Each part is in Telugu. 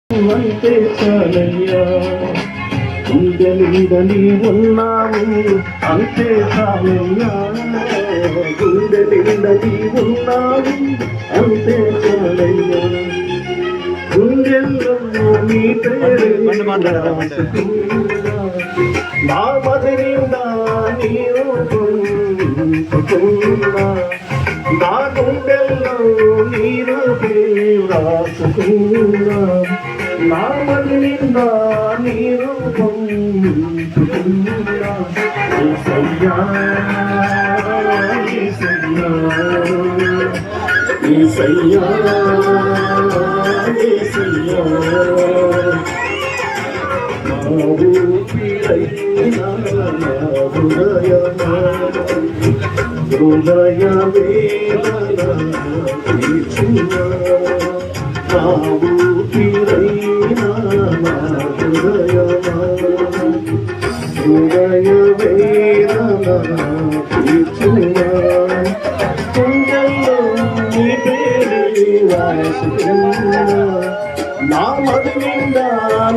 అంతే చాలయ్యా, గుండెలిందని ఉన్నావు అంతే చాలయ్యా, గుండెలిందని ఉన్నావు అంతే చాలయ్యా, గుండెల్లో నీ పేరు నా మదిరిందా నీ రూపుకున్నా, నా గుండెల్లో నీ రూపే రాసుకున్నా, నా మదిరిందా నీ రూపం ఈసయ్యా, ఈసయ్యా, ఈసయ్యా, ఈసయ్యా, నా ఊపిరైనా నా హృదయమా, హృదయ వేదన తీర్చునా, నా ఊపిరైనా నా హృదయమా, హృదయ వేదన తీర్చునా, గుండెల్లో నీ పేరు రాసుకున్నా, నా మది నిండా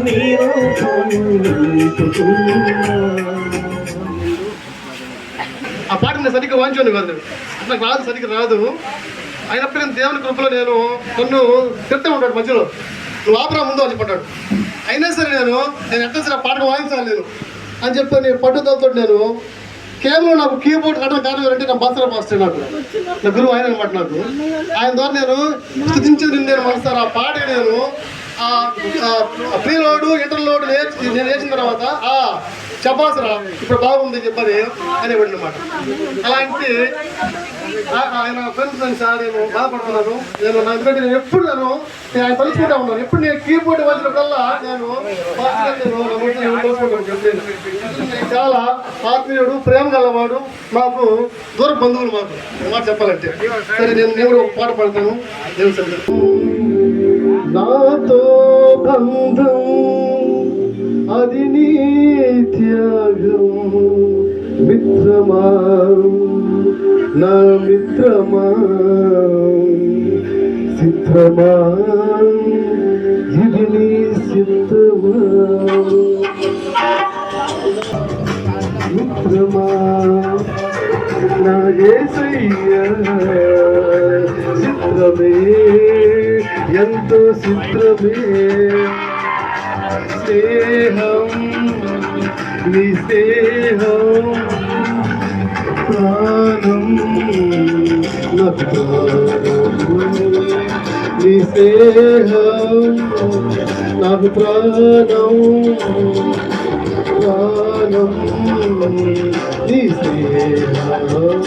నీ రూపం నింపుకున్నా. ఆ పాట నేను సరిగ్గా వాంచాను కాదు, నాకు రాదు, సరిగ్గా రాదు. అయినప్పుడు నేను దేవుని కృపలో నేను నన్ను తిడుతూ ఉంటాడు మధ్యలో, నువ్వు ఆపరా ముందు అని చెప్పాడు. అయినా సరే నేను ఎట్లా సరే పాటకు వాయించాలి నేను అని చెప్పి నేను పట్టుదలతో నేను కేవలం నాకు కీబోర్డ్ కట్టడం కారణం ఏంటంటే నా బాసర మాస్టర్ నాకు నా గురువు ఆయన అనమాట. నాకు ఆయన ద్వారా నేను స్థుతించేది నేను మనసారి ఆ పాట నేను ప్రీ లోడు ఇంటర్ లోడు నేను వేసిన తర్వాత చెప్పాల్సిన ఇప్పుడు బాగుంది చెప్పని అనేవాడు అనమాట. అలాంటి ఆయన ఫ్రెండ్స్ సార్ నేను బాధపడుతున్నాను, నేను నా ఎందుకంటే నేను ఎప్పుడు ఆయన తలుచుకుంటా ఉన్నాను. ఎప్పుడు నేను కీబోర్డ్ వచ్చినప్పుడల్లా నేను చాలా ఆత్మీయుడు, ప్రేమ గలవాడు, మాకు దూర బంధువులు మాకు మాట చెప్పాలంటే. సరే నేను కూడా ఒక పాట పాడతాను. నాతో బంధం అది నీ త్యాగం, మిత్రమా నా మిత్రమా, చిత్రమా ఇది నీ చిత్రమా, మిత్రమా నా యేసయ్యా, చిత్రమే ఎంతో చిత్రమే, స్నేహం నీ స్నేహం ప్రాణం నాకు ప్రాణం, నీ స్నేహం నాకు ప్రాణం, ప్రాణం నీ స్నేహం,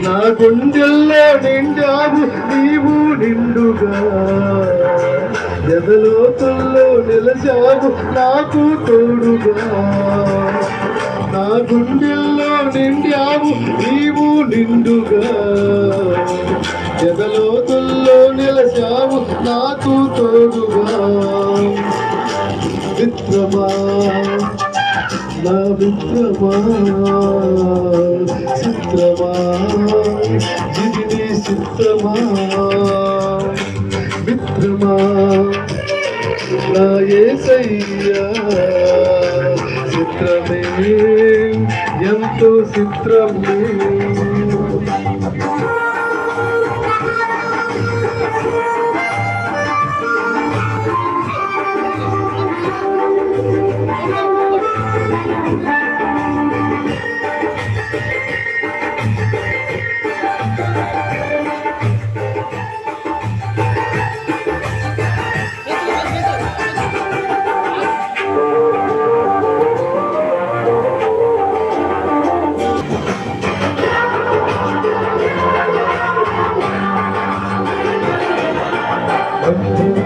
నా గుండెల్లో నిండావు నీవు నిండుగా, ఎదలోతుల్లో నిలచావు నాకు తోడుగా, నా గుండెల్లో నిండావు నీవు నిండుగా, ఎదలోతుల్లో నిలచావు నాకు తోడుగా, మిత్రమా నా మిత్రమా, చిత్రమా ఇది నీ చిత్రమా, మిత్రమా నా యేసయ్యా, చిత్రమే ఎంతో చిత్రమే.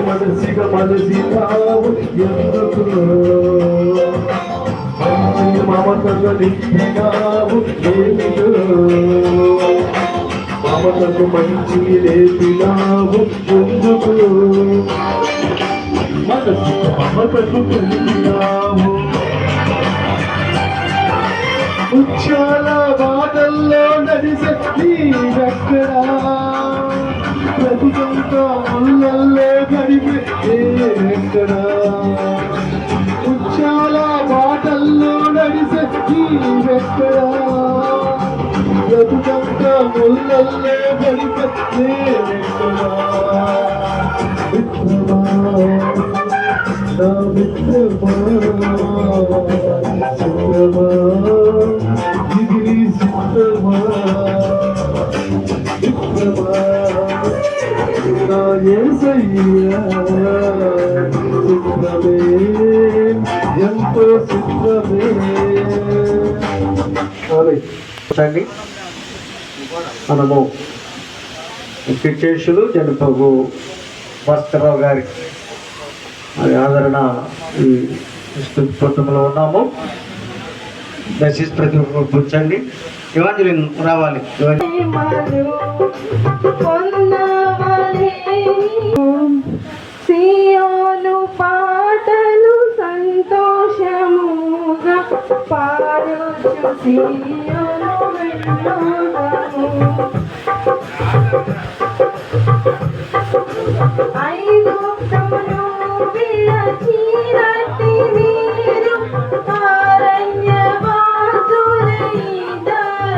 మనసిగా మనసినావు ఎందుకు, మంచి మమతగా నింపినావు ఏమిటో, మమతకు మంచి రేపినావు ఎందుకు, మనసుకు మమతకు కలిగినావు, ముచ్చాల బాధల్లో నడిసే నీవెక్కడా, బ్రతుకంతా ముళ్ళల్లో గడిపే నీవెక్కడ ముత్యాల బాటల్లో నడిసే నీవెక్కడ బ్రతుకంత ముళ్ళల్లో పడితే నేనెక్కడ మిత్రమా నా మిత్రమా చిత్రమా ఇది నీ చిత్రమా మిత్రమా నా యేసయ్యా చిత్రమే ఎంతో చిత్రమే. చూడండి, మనము పిచ్చేషులు జనపగు భాస్కరరావు గారి మరి ఆదరణ ఈ కుటుంబంలో ఉన్నాము. దయచేసి ప్రతి ఒక్కరు కూర్చోండి. ఇవాంజలిన్ రావాలి. సియోను పాటలు సంతోషముగా పాడుచు సియోను వెళ్ళుదము. ఐగుప్తును విడచి